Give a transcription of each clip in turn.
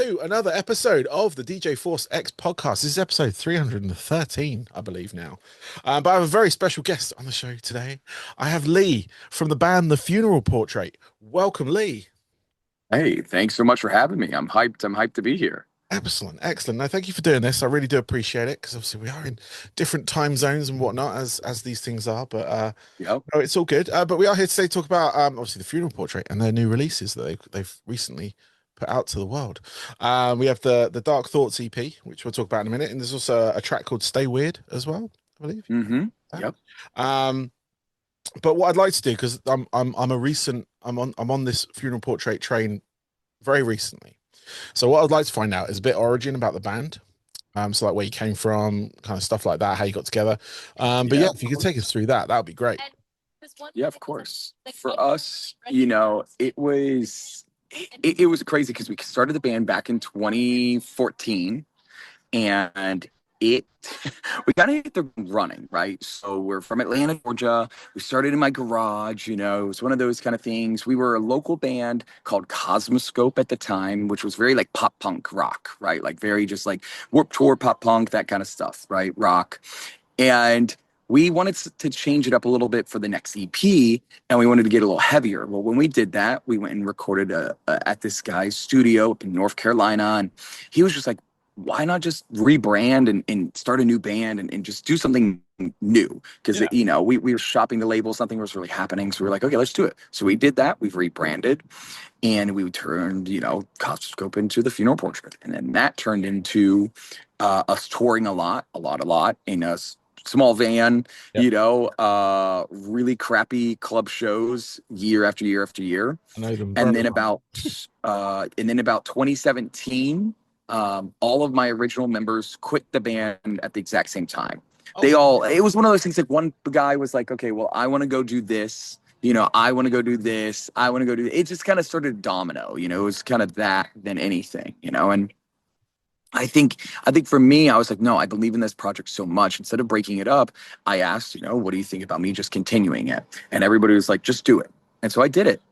to another episode of the DJ Force X podcast. This is episode 313, I believe now. But I have a very special guest on the show today. I have Lee from the band The Funeral Portrait. Welcome, Lee. Hey, thanks so much for having me. I'm hyped. I'm hyped to be here. Excellent, excellent. No, thank you for doing this. I really do appreciate it because obviously we are in different time zones and whatnot as these things are. But Yep. no, it's all good. But we are here today to talk about obviously The Funeral Portrait and their new releases that they've recently put out to the world. We have the Dark Thoughts EP, which we'll talk about in a minute, and there's also a track called Stay Weird as well, I believe. Mm-hmm. Yep. Um, but what I'd like to do, because I'm on this Funeral Portrait train very recently. So what I'd like to find out is a bit origin about the band. So like where you came from, kind of stuff like that, how you got together. But Yeah, yeah, of if you could take course. us through that, that would be great. Yeah, of course. For us, it was crazy because we started the band back in 2014, and it we kind of hit the running, right? So we're from Atlanta, Georgia. We started in my garage. It was one of those kind of things. We were a local band called Cosmoscope at the time, which was very like pop punk rock, right? Like very just like Warped Tour pop punk, that kind of stuff, right? Rock. And we wanted to change it up a little bit for the next EP, and we wanted to get a little heavier. Well, when we did that, we went and recorded at this guy's studio up in North Carolina, and he was just like, why not just rebrand and start a new band and just do something new? Because, Yeah. we were shopping the label, something was really happening. So we were like, okay, let's do it. So we did that. We've rebranded, and we turned, Cosmoscope into The Funeral Portrait. And then that turned into us touring a lot in a small van, Yep. really crappy club shows year after year after year. I know them And very then well. about 2017, all of my original members quit the band at the exact same time. Oh, It was one of those things like one guy was like, okay, well, I want to go do this. I want to go do this. I want to go do it. Just kind of started domino, it was kind of that than anything, and I think for me, I was like, no, I believe in this project so much. Instead of breaking it up, I asked, what do you think about me just continuing it? And everybody was like, just do it. And so I did it,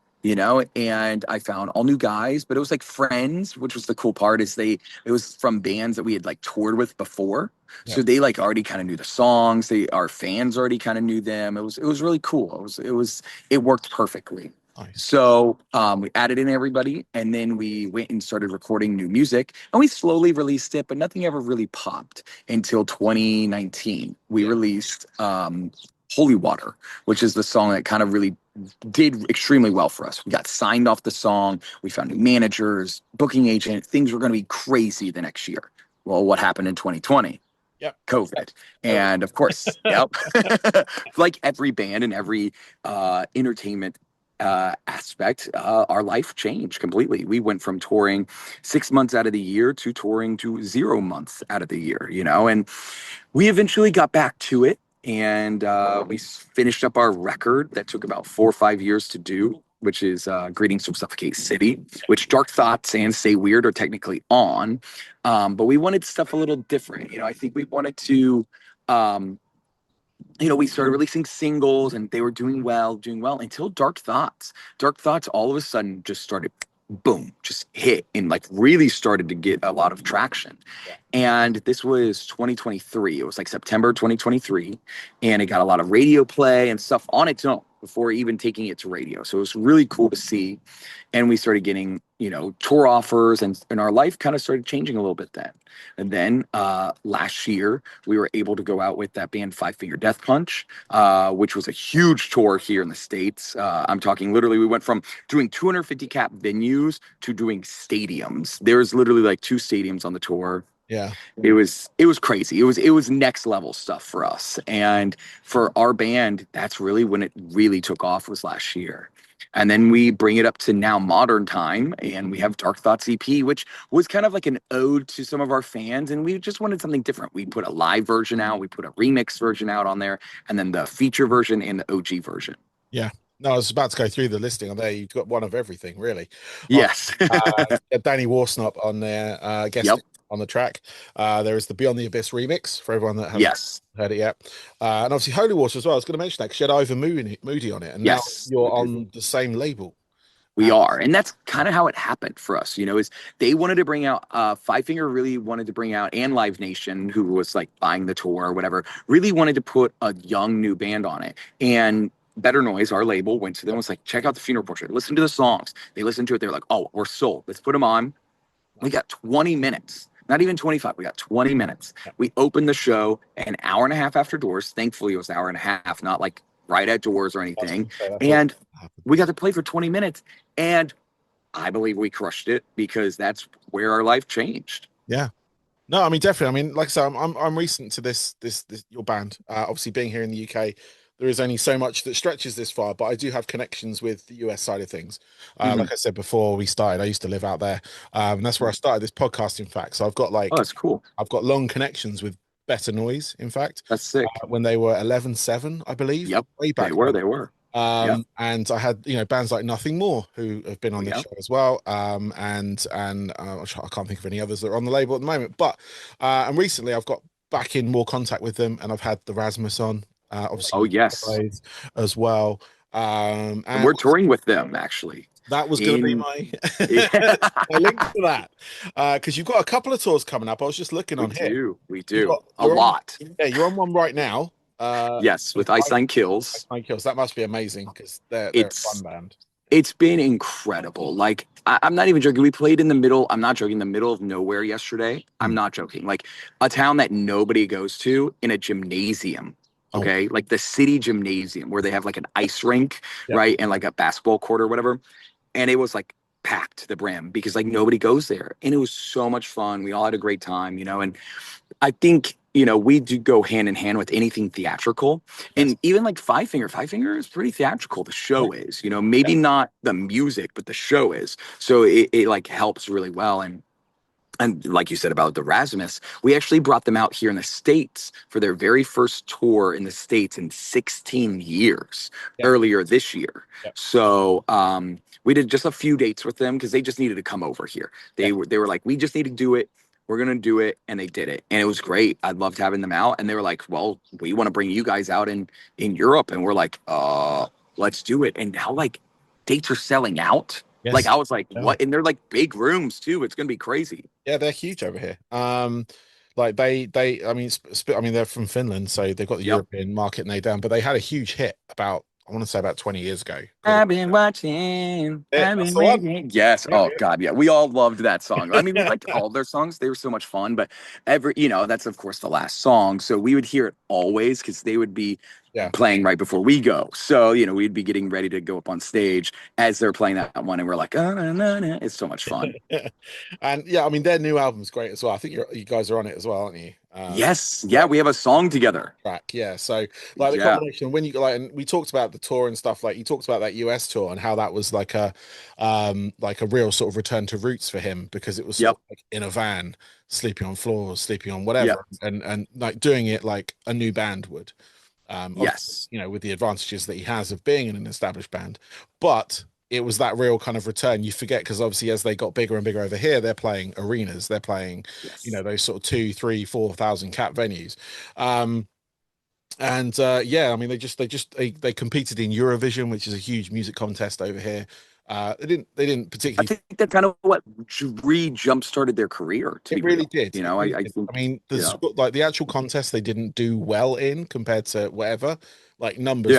and I found all new guys, but it was like friends, which was the cool part is it was from bands that we had like toured with before. yeah. So they like already kind of knew the songs. Our fans already kind of knew them. It was really cool. It worked perfectly. Nice. So we added in everybody, and then we went and started recording new music, and we slowly released it, but nothing ever really popped until 2019. We Yeah. released Holy Water, which is the song that kind of really did extremely well for us. We got signed off the song. We found new managers, booking agent. Things were going to be crazy the next year. Well, what happened in 2020? Yep. COVID. Oh, And of course, yep. Like every band and every entertainment aspect, our life changed completely. We went from touring 6 months out of the year to touring to 0 months out of the year, and we eventually got back to it, and we finished up our record that took about 4 or 5 years to do, which is Greetings from Suffocate City, which Dark Thoughts and Say Weird are technically on. But we wanted stuff a little different. I think we wanted to we started releasing singles, and they were doing well until Dark Thoughts. Dark Thoughts all of a sudden just started, boom, just hit and like really started to get a lot of traction. And this was 2023. It was like September 2023, and it got a lot of radio play and stuff on its own before even taking it to radio. So it was really cool to see. And we started getting, tour offers, and our life kind of started changing a little bit then. And then last year, we were able to go out with that band Five Finger Death Punch, which was a huge tour here in the States. I'm talking literally, we went from doing 250 cap venues to doing stadiums. There was literally like 2 stadiums on the tour. yeah. It was crazy. It was next level stuff for us. And for our band, that's really when it really took off, was last year. And then we bring it up to now modern time, and we have Dark Thoughts EP, which was kind of like an ode to some of our fans, and we just wanted something different. We put a live version out, we put a remix version out on there, and then the feature version and the OG version. Yeah. No, I was about to go through the listing on there. You've got one of everything, really. Like Yes. Danny Worsnop on there, guest Yep. on the track. There is the Beyond the Abyss remix for everyone that hasn't Yes. heard it yet. And obviously Holy Water as well. I was going to mention that because you had Ivan Moody on it, and now Yes. you're on the same label. We are. And that's kind of how it happened for us, is they wanted to bring out Five Finger really wanted to bring out, and Live Nation, who was like buying the tour or whatever, really wanted to put a young new band on it. And Better Noise, our label, went to them and was like, check out the Funeral Portrait. Listen to the songs. They listened to it. They're like, oh, we're sold. Let's put them on. We got 20 minutes, not even 25. We got 20 minutes. We opened the show an hour and a half after doors. Thankfully, it was an hour and a half, not like right at doors or anything. And we got to play for 20 minutes. And I believe we crushed it because that's where our life changed. Yeah. No, I mean definitely. I mean, like I said, I'm recent to this your band. Obviously, being here in the UK, there is only so much that stretches this far. But I do have connections with the US side of things. Like I said before we started, I used to live out there, and that's where I started this podcast. In fact, so I've got Oh, that's cool. I've got long connections with Better Noise. In fact, That's sick. when they were 11-7, I believe. Yep, Way back. they were. Yep. And I had bands like Nothing More who have been on this show as well. And I can't think of any others that are on the label at the moment. But and recently I've got back in more contact with them, and I've had the Rasmus on. Obviously, oh yes, as well. And we're touring with them actually. That was going to be my my link to that, because you've got a couple of tours coming up. I was just looking on here. We do a lot. Yeah, you're on one right now. Yes, with Iceland Kills. Iceland Kills. That must be amazing because they're a fun band. It's been incredible. Like I'm not even joking. We played in the middle. I'm not joking. The middle of nowhere yesterday. I'm not joking. Like a town that nobody goes to, in a gymnasium. Okay, like the city gymnasium where they have like an ice rink, right, and like a basketball court or whatever. And it was like packed to the brim because like nobody goes there, and it was so much fun. We all had a great time, and I think, we do go hand in hand with anything theatrical. And even like Five Finger is pretty theatrical. The show is, maybe not the music, but the show is. So it like helps really well. And like you said about the Rasmus, we actually brought them out here in the States for their very first tour in the States in 16 years earlier this year. So we did just a few dates with them because they just needed to come over here. They were like, we just need to do it. We're going to do it. And they did it. And it was great. I loved having them out. And they were like, well, we want to bring you guys out in Europe. And we're like, let's do it. And now like dates are selling out. Yes. Like I was like, what? And they're like big rooms too. It's going to be crazy. Yeah, they're huge over here. Like I mean, they're from Finland, so they've got the European market nailed down. But they had a huge hit I want to say about 20 years ago. I've been watching. I've been waiting. Yes. Oh God, yeah. We all loved that song. I mean, we liked all their songs. They were so much fun. But that's of course the last song. So we would hear it always because they would be playing right before we go. So we'd be getting ready to go up on stage as they're playing that one, and we're like, oh, no. It's so much fun. And I mean, their new album's great as well. I think you guys are on it as well, aren't you? Yes, we have a song together. Track, so like the combination when you and we talked about the tour and stuff. Like you talked about that US tour and how that was like a real sort of return to roots for him because it was sort of like in a van, sleeping on floors, sleeping on whatever, and like doing it like a new band would. Yes, with the advantages that he has of being in an established band, but it was that real kind of return. You forget because obviously as they got bigger and bigger over here, they're playing arenas, they're playing those sort of 2, 3, 4,000 cap venues. I mean they competed in Eurovision, which is a huge music contest over here. They didn't particularly. I think that kind of what jump started their career. It really did. I think. I mean, like the actual contest, they didn't do well in compared to whatever, like numbers.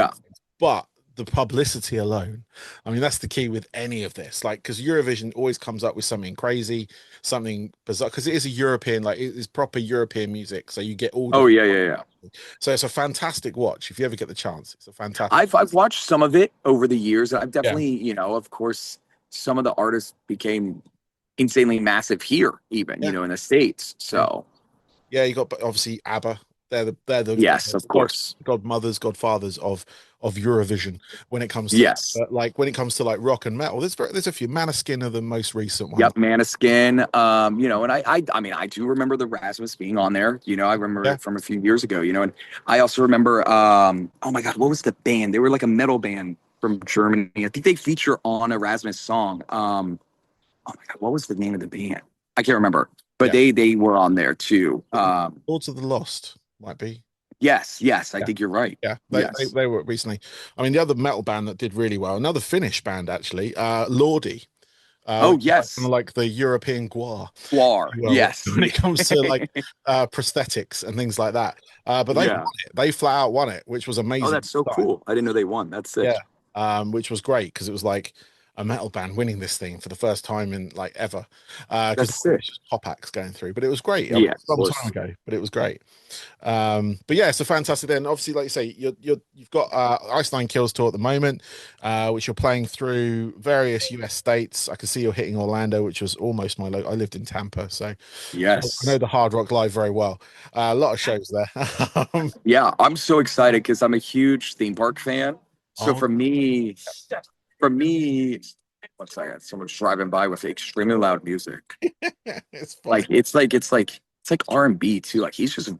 But the publicity alone, I mean, that's the key with any of this. Like, because Eurovision always comes up with something crazy, something bizarre, because it is a European, like it is proper European music. So you get all. So it's a fantastic watch if you ever get the chance. It's a fantastic. I've watched some of it over the years. I've definitely, of course, some of the artists became insanely massive here, even in the States. So you got obviously ABBA. They're the yes, of course, godmothers, godfathers of Eurovision when it comes to but like when it comes to like rock and metal. There's a few. Maneskin are the most recent one. Yep, Maneskin. And I mean I do remember the Rasmus being on there. I remember it from a few years ago. And I also remember oh my God, what was the band? They were like a metal band from Germany. I think they feature on a Rasmus song. Oh my God, what was the name of the band? I can't remember. But they were on there too. Lords of the Lost might be. Yes, I Yeah. think you're right. Yeah, Yes. they were recently. I mean, the other metal band that did really well, another Finnish band actually, Lordi, Oh, which is like, kind of yes. like the European Gwar, Guar. well, Yes. when it comes to like prosthetics and things like that. But they won Yeah. it. They flat out won it, which was Oh, amazing. that's so cool. I didn't know they won. That's sick. Yeah, which was great because it was like a metal band winning this thing for the first time in like ever. Because That's it's sick. just pop acts going through, but it was great. I mean, Yeah, it of was some time course. ago, but it was great. But yeah, it's a fantastic. Then obviously, like you say, you've got Ice Nine Kills tour at the moment, which you're playing through various US states. I can see you're hitting Orlando, which was almost my I lived in Tampa, so I know Yes. the Hard Rock Live very well. A lot of shows there. Yeah, I'm so excited because I'm a huge theme park fan. So Oh, for me, one second, someone's driving by with extremely loud music. it's fun. It's like R&B too. Like he's just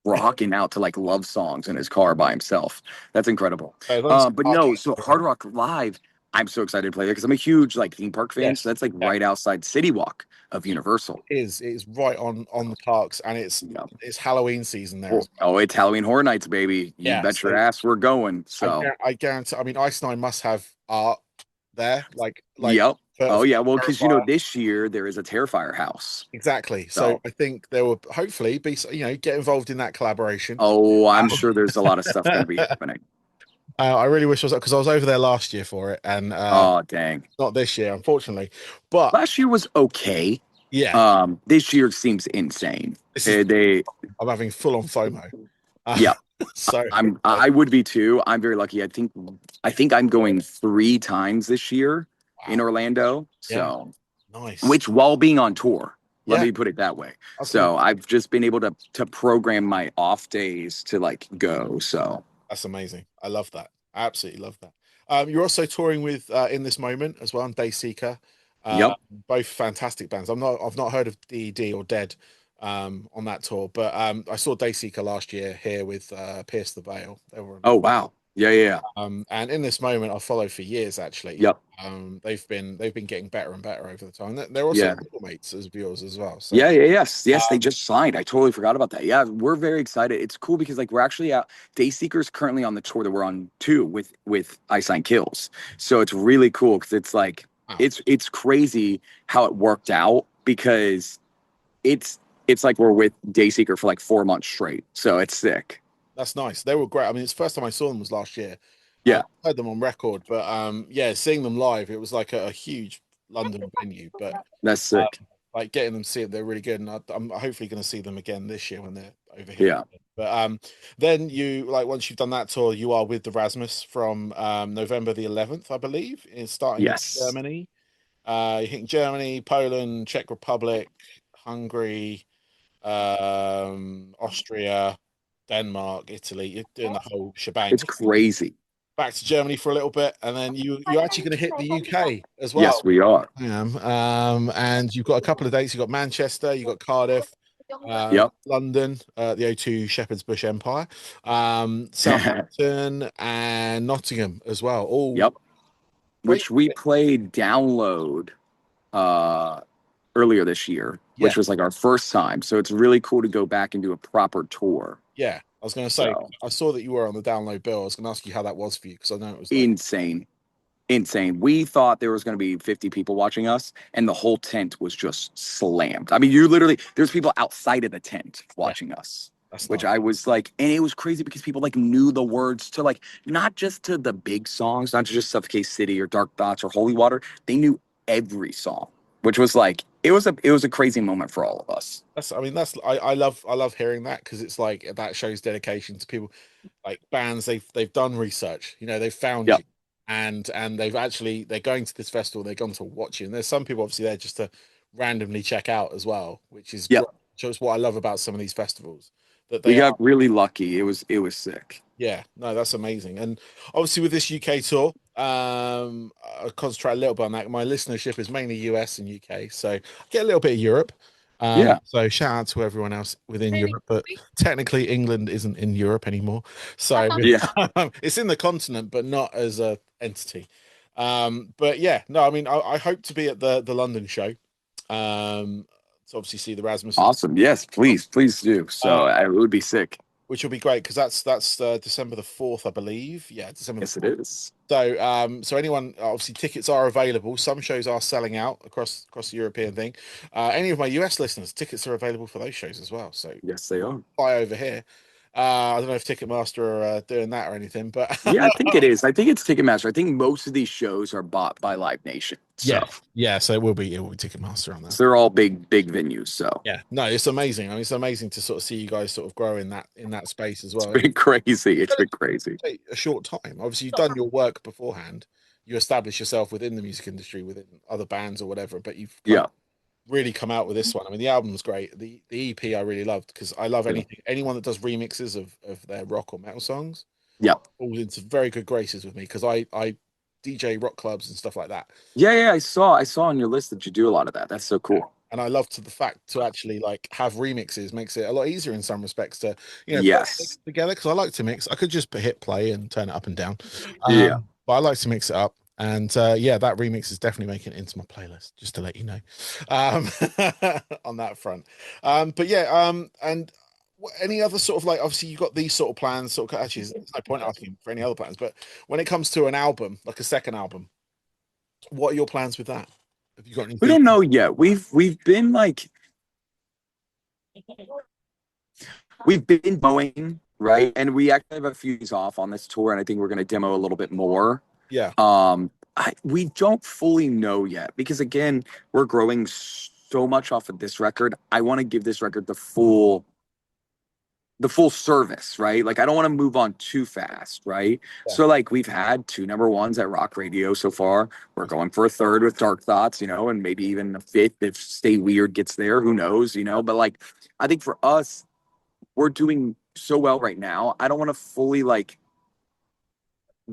rocking out to like love songs in his car by himself. That's incredible. As long as But no, so Hard Rock Live, I'm so excited to play there because I'm a huge like theme park fan. So yes, that's like yeah, right outside City Walk of Universal. it is right on the parks, and Yeah. it's Halloween season there Oh, as well. oh, it's Halloween Horror Nights, baby. You Yeah, bet so your ass we're going. So I guarantee. I mean, Ice Nine must have art there, like yep. Oh for yeah. Well, because Terrifier. this year there is a Terrifier house. Exactly. So So I think there will hopefully be, get involved in that collaboration. oh, I'm Um, sure there's a lot of stuff going to be happening. I really wish I was because I was over there last year for it, and Oh dang. not this year, unfortunately. But Last year was okay. yeah, This year seems insane. this is They I'm having full on FOMO. Uh, yeah. so I would be too. I'm very lucky. I think I'm going 3 times this year in wow, Orlando. yeah, So nice. which while being on tour, let Yeah, me put it that way. that's So I've just been able to program my off days to like go. So that's amazing. I love that. I absolutely love that. You're also touring with In This Moment as well, and Dayseeker. yep. Both fantastic bands. I've not heard of DED or Dead on that tour, but I saw Dayseeker last year here with Pierce the Veil. They were Oh amazing. wow. Yeah. And In This Moment I've followed for years actually. Yep. They've been getting better and better over the time. They're also Yeah. mates as viewers as well. So Yes. They um, just signed. I totally forgot about that. Yeah, we're very excited. It's cool because like we're actually out. Dayseeker's currently on the tour that we're on too with I Sign Kills. So it's really cool because it's like wow, it's crazy how it worked out because it's like we're with Dayseeker for like 4 months straight. So it's sick. that's nice. They were great. I mean, it's the first time I saw them was last year. Yeah, I heard them on record, but yeah, seeing them live, it was like a huge London venue. But that's um, sick. like getting them to see it, they're really good, and I'm hopefully going to see them again this year when they're over here. Yeah. But then you like once you've done that tour, you are with the Rasmus from November the 11th, I believe, is starting in Yes. Germany. You're hitting Germany, Poland, Czech Republic, Hungary, Austria, Denmark, Italy. You're doing the whole shebang. It's crazy. Back to Germany for a little bit, and then you're actually going to hit the UK as Yes, well. we are. I am. And you've got a couple of dates. You've got Manchester, you've got Cardiff, Yep. London, the O2 Shepherd's Bush Empire, Southampton, and Nottingham as well. All Yep. great. Which we played download uh earlier this year, Yeah, which was like our first time. So it's really cool to go back and do a proper tour. yeah. I was going to say, So I saw that you were on the download bill. I was going to ask you how that was for you because I know it was like, insane. Insane. We thought there was going to be 50 people watching us, and the whole tent was just slammed. I mean, you literally, there's people outside of the tent yeah, watching us, that's which not. I was like, and it was crazy because people like knew the words to like, not just to the big songs, not to just Suffocate City or Dark Thoughts or Holy Water. They knew every song, which was like, it was a crazy moment for all of us. I mean, I love hearing that because it's like that shows dedication to people like bands. They've done research. They've found Yep. you, and they're going to this festival. They're gone to watch you. And there's some people obviously there just to randomly check out as well, which is great. Yep. Shows what I love about some of these festivals that We they are. got really lucky. It was sick. Yeah, no, that's amazing. And obviously with this UK tour, I'll concentrate a little bit on that. My listenership is mainly US and UK, so I get a little bit of Europe. Yeah. So shout out to everyone else within Europe, but technically England isn't in Europe anymore. So Yeah. it's in the continent, but not as a entity. But yeah, no, I mean, I hope to be at the London show. To obviously see the Rasmuses. Awesome. Yes, please do. So Uh, it would be sick. which will be great because that's December the 4th, I believe. Yeah, December the Yes, it 4th. is. So anyone, obviously tickets are available. Some shows are selling out across the European thing. Any of my US listeners, tickets are available for those shows as well. So Yes, they are. fly over here. I don't know if Ticketmaster are doing that or anything, but Yeah, I think it is. I think it's Ticketmaster. I think most of these shows are bought by Live Nation. So, yeah, yeah. So it will be Ticketmaster on that. so they're all big venues. So Yeah, no, it's amazing. I mean, it's amazing to sort of see you guys sort of grow in that space as it's well. been crazy. It's been crazy. A short time. Obviously, you've done your work beforehand. You establish yourself within the music industry, within other bands or whatever. But you've kind Yeah. of really come out with this one. I mean, the album's great. The EP I really loved because I love Yeah. anyone that does remixes of their rock or metal songs Yeah. falls into very good graces with me because I DJ rock clubs and stuff like that. Yeah. Yeah. I saw on your list that you do a lot of that. That's so Yeah. cool. And I love to the fact to actually like have remixes makes it a lot easier in some respects to put Yes. things together because I like to mix. I could just hit play and turn it up and down, Yeah. but I like to mix it up. And yeah, that remix is definitely making it into my playlist. Just to let you know, um, on that front. But yeah, and any other sort of like obviously you've got these sort of plans. Sort of actually, there's no point asking for any other plans. But when it comes to an album, like a second album, what are your plans with that? Have you got We anything? don't know yet. We've been like we've been going right, and we actually have a few days off on this tour, and I think we're going to demo a little bit more. Yeah, We don't fully know yet because again, we're growing so much off of this record. I want to give this record the full service, right? Like I don't want to move on too fast, right? yeah. So like we've had two number ones at rock radio so far. We're going for a third with Dark Thoughts, and maybe even a fifth if Stay Weird gets there, who knows. But like I think for us, we're doing so well right now. I don't want to fully like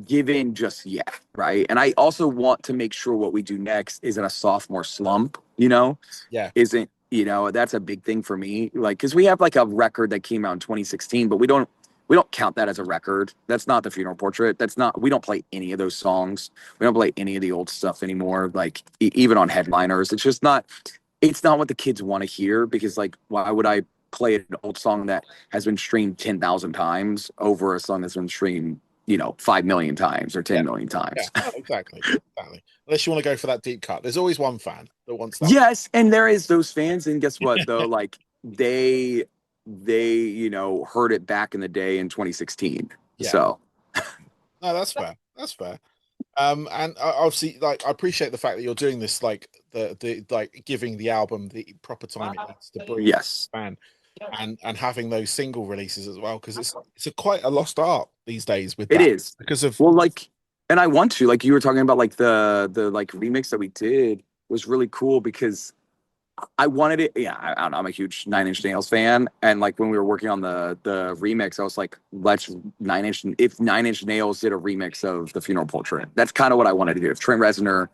give in just yet, right? And I also want to make sure what we do next isn't a sophomore slump, Yeah. isn't, that's a big thing for me. Like, because we have like a record that came out in 2016, but we don't count that as a record. That's not the funeral portrait. We don't play any of those songs. We don't play any of the old stuff anymore. Like even on headliners, it's not what the kids want to hear because like, why would I play an old song that has been streamed 10,000 times over a song that's been streamed 5 million times or Yeah. 10 million Yeah. times? No, exactly. Exactly. Unless you want to go for that deep cut. There's always one fan that wants that. Yes, and there is those fans, and guess what though? Like they heard it back in the day in 2016. Yeah. So No, that's fair. That's fair. And obviously, like, I appreciate the fact that you're doing this, like the like giving the album the proper time it needs to breathe, yes, fan, and having those single releases as well, because it's a quite a lost art these days with it that is. because of Well, like, and I want to, like you were talking about, like the like remix that we did was really cool because I wanted it. Yeah, I don't know. I'm a huge Nine Inch Nails fan, and like when we were working on the remix, I was like, let's if Nine Inch Nails did a remix of the Funeral Portrait, that's kind of what I wanted to do. If Trent Reznor,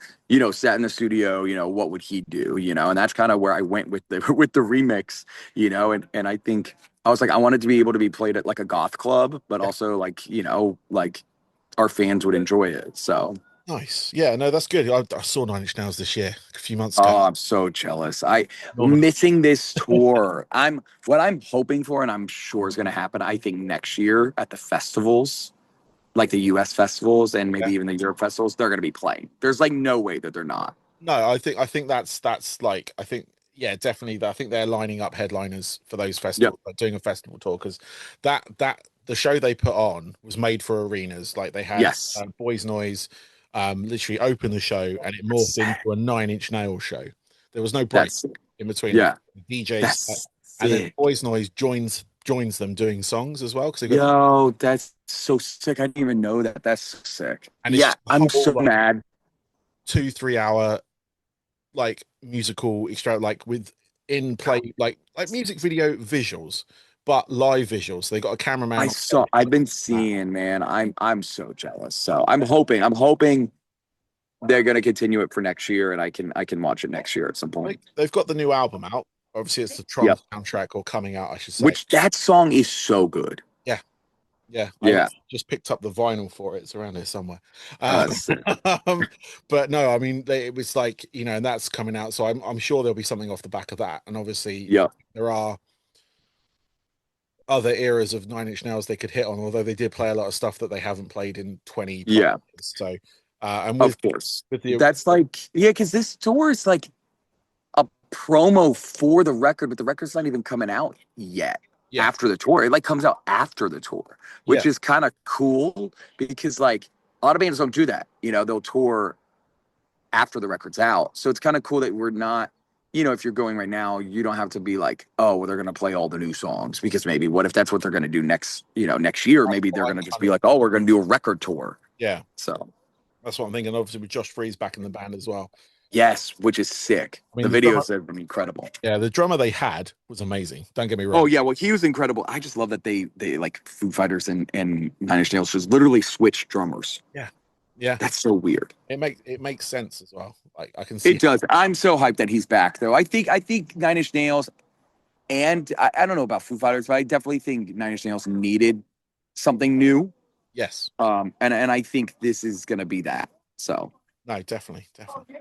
sat in the studio, what would he do? And that's kind of where I went with the with the remix, and I think I was like, I wanted to be able to be played at like a goth club, but yeah, also like our fans would enjoy it. So. nice. Yeah, no, that's good. I saw Nine Inch Nails this year, a few months ago. Oh, I'm so jealous. I Phenomenal. missing this tour. What I'm hoping for, and I'm sure is going to happen. I think next year at the festivals, like the U.S. festivals and Yeah. maybe even the Europe festivals, they're going to be playing. There's like no way that they're not. No, I think that's like I think yeah, definitely. I think they're lining up headliners for those Yep. festivals, like doing a festival tour because that the show they put on was made for arenas. Like they had Yes. Boys Noise, literally open the show and it morphed into a Nine Inch Nails show. There was no break That's in between that. yeah. The DJs That's and then sick. Boys Noise joins them doing songs as well because they got Yo, that's so sick. I didn't even know that. That's so sick. and it's Yeah, just a I'm whole so like mad. 2-3 hour like musical extra like with in play like music video visuals but live visuals. They got a cameraman on stage. I've been seeing, man. I'm so jealous. So I'm hoping they're gonna continue it for next year, and I can watch it next year at some point. They've got the new album out. Obviously it's the Tron Yep. soundtrack or coming out I should say. Which that song is so good. Yeah, yeah, I Yeah. just picked up the vinyl for it. It's around here somewhere. That's sick. Um, but no, I mean it was like and that's coming out, so I'm sure there'll be something off the back of that. And obviously Yep. there are other eras of Nine Inch Nails they could hit on, although they did play a lot of stuff that they haven't played in 20 plus Yeah, years. So, and of course. with the That's like, yeah, because this tour is like a promo for the record, but the record's not even coming out yet yeah, after the tour. It like comes out after the tour, yeah, which is kind of cool because like a lot of bands don't do that. You know, they'll tour after the record's out. So it's kind of cool that we're not, you know, if you're going right now, you don't have to be like, oh, well, they're going to play all the new songs because maybe what if that's what they're going to do next, you know, next year? Maybe they're going to just be like, oh, we're going to do a record tour. yeah. So, That's what I'm thinking. Obviously, with Josh Freese back in the band as well. yes, which is sick. I mean, The the drummer, videos have been incredible. yeah, the drummer they had was amazing. Don't get me Oh wrong. yeah, well he was incredible. I just love that they like Foo Fighters and Nine Inch Nails just literally switched drummers. Yeah, yeah. That's so weird. It makes sense as well. Like I can It see. does. I'm so hyped that he's back though. I think Nine Inch Nails and I don't know about Foo Fighters, but I definitely think Nine Inch Nails needed something new. Yes. And I think this is gonna be that. So No, definitely, definitely.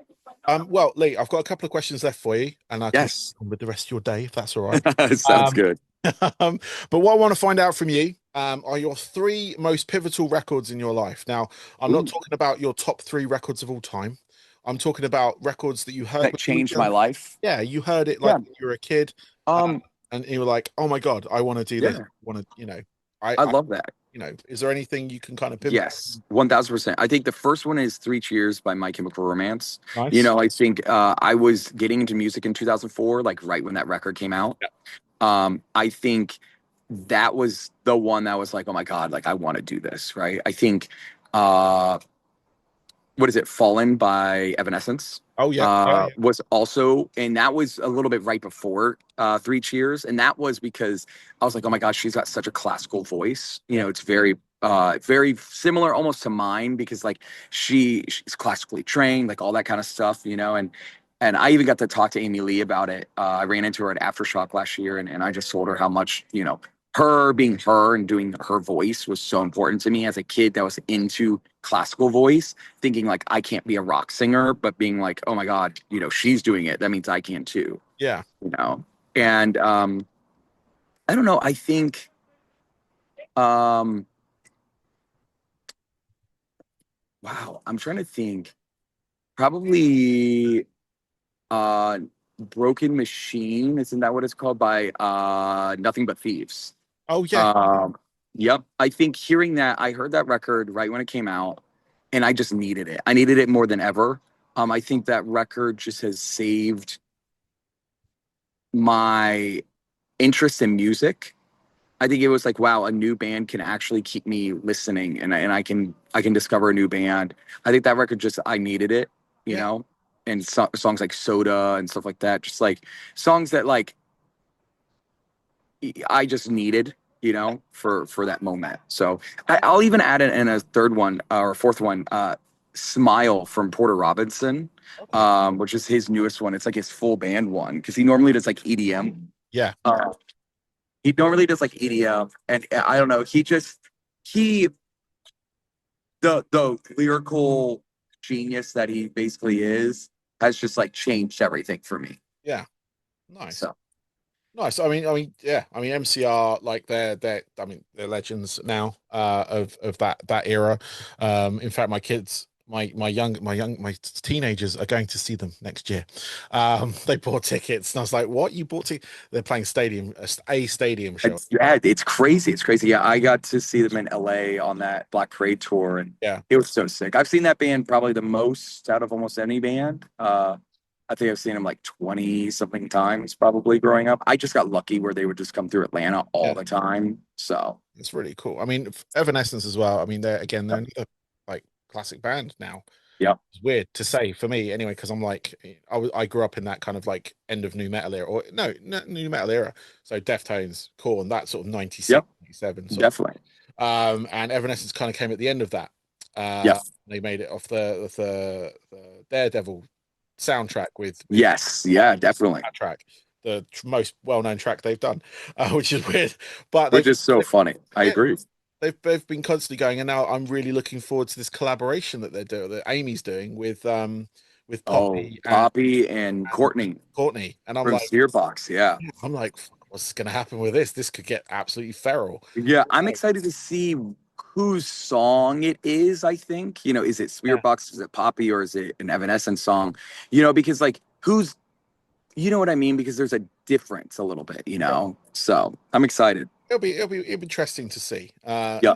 Well, Lee, I've got a couple of questions left for you, and I can yes, with the rest of your day if that's all right. sounds Um, good. but what I want to find out from you are your three most pivotal records in your life. Now, I'm not Ooh, talking about your top three records of all time. I'm talking about records that you heard that when you were changed my young. life. Yeah, you heard it like Yeah. when you were a kid, uh, Um. and you were like, "Oh my God, I want to do this. Yeah. Want to, I love that. is there anything you can kind of pinpoint? Yes, 1000%. I think the first one is Three Cheers by My Chemical Romance. You Nice. know, I think I was getting into music in 2004, like right when that record came out. Yeah. I think that was the one that was like, oh my God, like I want to do this, right? I think, uh, what is it, Fallen by Evanescence Oh yeah. Oh yeah. was also, and that was a little bit right before Three Cheers. And that was because I was like, oh my gosh, she's got such a classical voice. You Yeah. know, it's very similar almost to mine because like she's classically trained, like all that kind of stuff, you know, and I even got to talk to Amy Lee about it. I ran into her at Aftershock last year and I just told her how much, you know, her being her and doing her voice was so important to me as a kid that was into classical voice, thinking like I can't be a rock singer, but being like, oh my God, you know, she's doing it. That means I can too, Yeah. you know? And I don't know, I think um wow, I'm trying to think. Probably uh Broken Machine, isn't that what it's called? By Nothing But Thieves. Oh yeah. Um, yep. I think hearing that, I heard that record right when it came out, and I just needed it. I needed it more than ever. I think that record just has saved my interest in music. I think it was like, wow, a new band can actually keep me listening, and I can discover a new band. I think that record just I needed it, you Yeah. know, and songs like Soda and stuff like that, just like songs that like I just needed, you know, for that moment. So I'll even add in a third one or fourth one, "Smile" from Porter Robinson, Okay. which is his newest one. It's like his full band one because he normally does like EDM. Yeah. He normally does like EDM, and I don't know. He the lyrical genius that he basically is has just like changed everything for me. Yeah. Nice. So Nice. Yeah. I mean, MCR, like I mean, they're legends now, of that era. In fact, my kids, my teenagers are going to see them next year. They bought tickets, and I was like, "What? You bought tickets?" They're playing a stadium show. yeah, it's crazy. It's crazy. Yeah, I got to see them in LA on that Black Parade tour, and Yeah. it was so sick. I've seen that band probably the most out of almost any band. I think I've seen them like 20 something times probably growing up. I just got lucky where they would just come through Atlanta all Yeah. the time. So It's really cool. I mean, Evanescence as well. I mean, they're another like classic band now. yeah, It's weird to say for me anyway, because I'm like, I grew up in that kind of like end of new metal era, or no new metal era. So Deftones, Korn, that sort of 96, yep, 97 sort definitely. and Evanescence kind of came at the end of that. Yeah, They made it off the Daredevil soundtrack with yes, yeah, definitely. that track, the most well-known track they've done, which is weird. But Which is so funny. I yeah, agree. they've been constantly going, and now I'm really looking forward to this collaboration that they're doing, that Amy's doing with Oh, Poppy Poppy and and Courtney Courtney, and I'm from like, Steerbox. Yeah. I'm like, what's going to happen with this? This could get absolutely feral. Yeah, I'm excited to see whose song it is. I think, is it Yeah, Spiritbox, is it Poppy, or is it an Evanescence song? Because like who's, you know what I mean? Because there's a difference a little bit, yeah. So I'm excited. It'll be interesting to see. Yeah.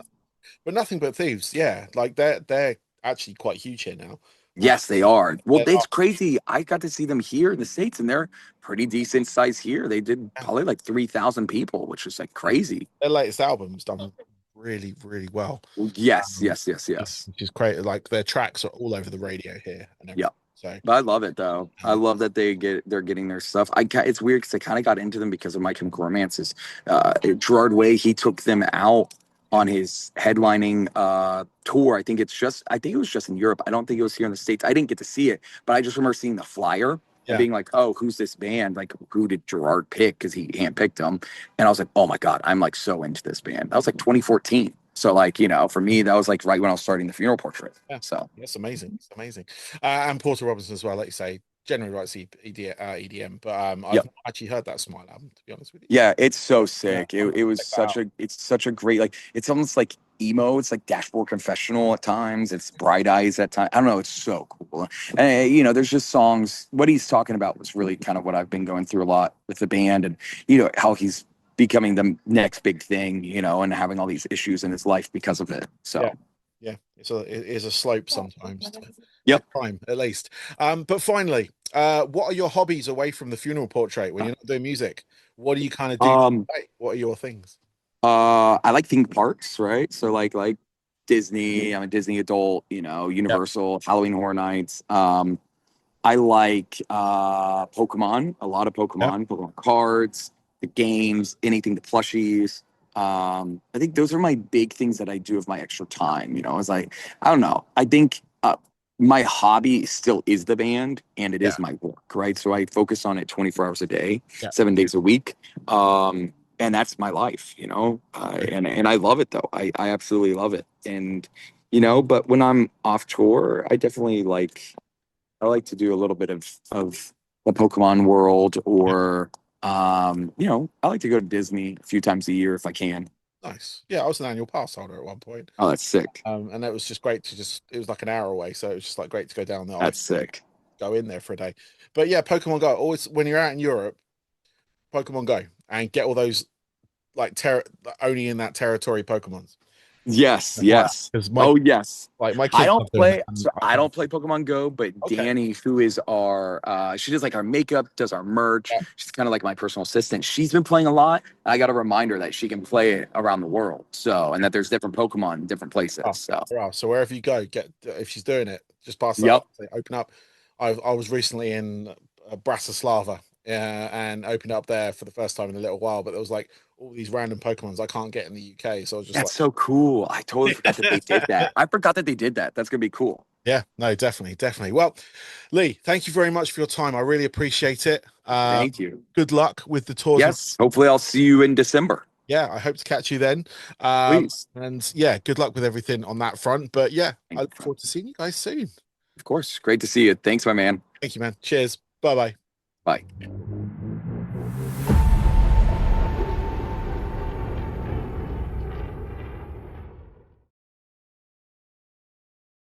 But Nothing But Thieves, yeah, like they're actually quite huge here now. Uh, Yes, they are. Well, they're, it's crazy. I got to see them here in the States, and they're pretty decent size here. They did yeah, probably like 3,000 people, which is like yeah. crazy. Their latest album's done really, really well. Yes, Um, yes, yes, yes. which is great. Like their tracks are all over the radio here and Yeah. everything. So But I love it though. I um, love that they're getting their stuff. It's weird because I kind of got into them because of My Chemical Romances. Gerard Way, he took them out yeah, on his headlining tour. I think it was just in Europe. I don't think it was here in the States. I didn't get to see it, but I just remember seeing the flyer and yeah, being like, "Oh, who's this band? Like, who did Gerard pick? Because he handpicked them." And I was like, "Oh my god, I'm like so into this band." That was like 2014. So like for me, that was like right when I was starting the funeral portrait. yeah. So It's amazing. It's amazing. And Porter Robinson as well, like you say, generally writes EDM, but yeah. I've not actually heard that Smile album, to be honest with you. Yeah, it's so Yeah, sick. I'm It gonna was check that out. it's such a great, like, it's almost like emo. It's like Dashboard Confessional at times. It's Bright Eyes at times. I don't know. It's so cool. And there's just songs. What he's talking about was really kind of what I've been going through a lot with the band, and how he's becoming the next big thing. And having all these issues in his life because of it. Yeah, So, yeah. It is a slope sometimes to yep. climb, at least. But finally, what are your hobbies away from the funeral portrait when you're not doing music? What do you kind of do? Um, Hey, what are your things? I like theme parks, right? So like Disney. I'm a Disney adult. Yeah, Universal, Halloween Horror Nights. I like Pokemon, a lot of yeah, Pokemon cards, the games, anything, the plushies. I think those are my big things that I do with my extra time. It's like, I don't know. I think my hobby still is the band and it yeah, is my work, right? So I focus on it 24 hours a day, yeah. 7 days a week. And that's my life, and I love it though. I absolutely love it. And, but when I'm off tour, I like to do a little bit of the Pokemon world, Yeah. or I like to go to Disney a few times a year if I can. Nice. Yeah, I was an annual pass holder at one point. Oh, that's sick. And it was just great to it was like an hour away. So it was just like great to go down there. I That's sick. go in there for a day. But yeah, Pokemon Go, always when you're out in Europe, Pokemon Go and get all those like only in that territory Pokemons. Yes, FYI. yes. Because Oh, yes. my I kids don't love doing it. play, And so I don't play Pokemon Go, but okay. Danny, who is she does like our makeup, does our merch. Yeah. She's kind of like my personal assistant. She's been playing a lot. I got to remind her that she can play it around the world. So, and that there's different Pokemon in different places. Oh, So, wow. So wherever you go, get if she's doing it, just pass that on. yep. Say, open up. I was recently in Bratislava and opened up there for the first time in a little while, but there was like all these random Pokemons I can't get in the UK. So I was just That's so cool. I totally forgot that they did that. I forgot that they did that. That's gonna be cool. yeah, no, definitely, definitely. Well, Lee, thank you very much for your time. I really appreciate it. Thank you. Good luck with the tours. Yes. Hopefully I'll see you in December. Yeah, I hope to catch you then. Please. And yeah, good luck with everything on that front. But yeah, I Thank you, look friend. forward to seeing you guys soon. Of course. Great to see you. Thanks, my man. Thank you, man. Cheers. Bye bye. Bye.